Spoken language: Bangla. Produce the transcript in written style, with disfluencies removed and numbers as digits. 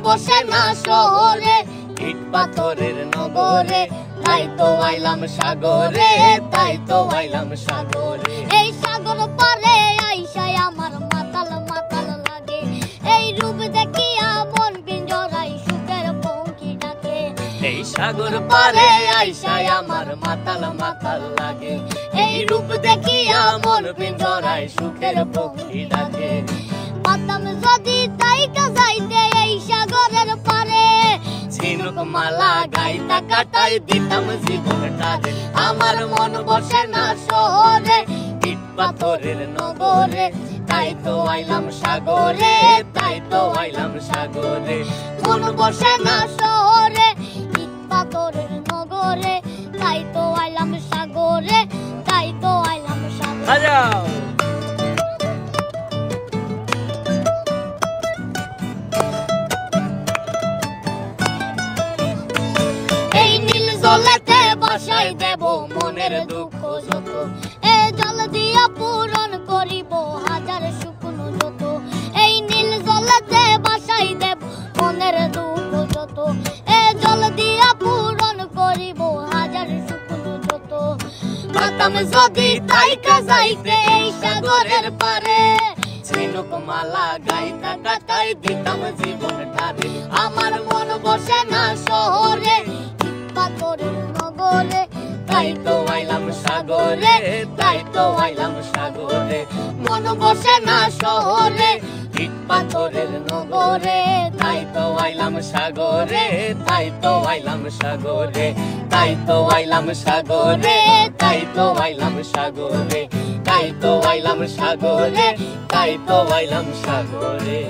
বসে না শহরে, ইট পাথরের নগরে, তাই তো আইলাম সাগরে, তাই তো আইলাম সাগরে। এই সাগর পারে আইসায় আমার মাতাল মাতাল লাগে, এই রূপ দেখিয়া মন পিঞ্জরায় সুখের পঙ্খী ডাকে। এই সাগর পারে আইসায় আমার মাতাল মাতাল লাগে, এই রূপ দেখিয়া মন পিঞ্জরায় সুখের পঙ্খী ডাকে। পাতাম যদি তাইকা যাইতে এই সাগরের পারে, ঝিনুক মালা গাইতা কাটাই দিতাম জীবনটারে। আমার মন বসে না শহরে, ইট পাথরের নগরে, তাই তো আইলাম সাগরে, তাই তো আইলাম সাগরে। মন বসে না শহরে, ইট পাথরের নগরে, তাই তো আইলাম সাগরে, তাই তো আইলাম সাগরে। এই নীল জলেতে বাসাই দেব মনের দুঃখ যত, এ জল দিয়া পূরণ করিব হাজার শুকনো যত। এই নীল জলেতে বাসাই দেব মনের দুঃখ যত, এ জল দিয়া পূরণ করিব হাজার শুকনো যত। পাতাম যদি তাইকা যাইতে এই সাগরের পারে, ঝিনুক মালা গাইতা কাটাই দিতাম জীবনটারে। আমার মন বসে না শহরে, পাথরের নগরে, তাই তো আইলাম সাগরে, তাই তো আইলাম সাগরে। মন বসে না শহরে, ইট পাথরের নগরে, তাই তো আইলাম সাগরে, তাই তো আইলাম সাগরে, তাই তো আইলাম সাগরে, তাই তো আইলাম সাগরে, তাই তো আইলাম সাগরে, তাই তো আইলাম সাগরে।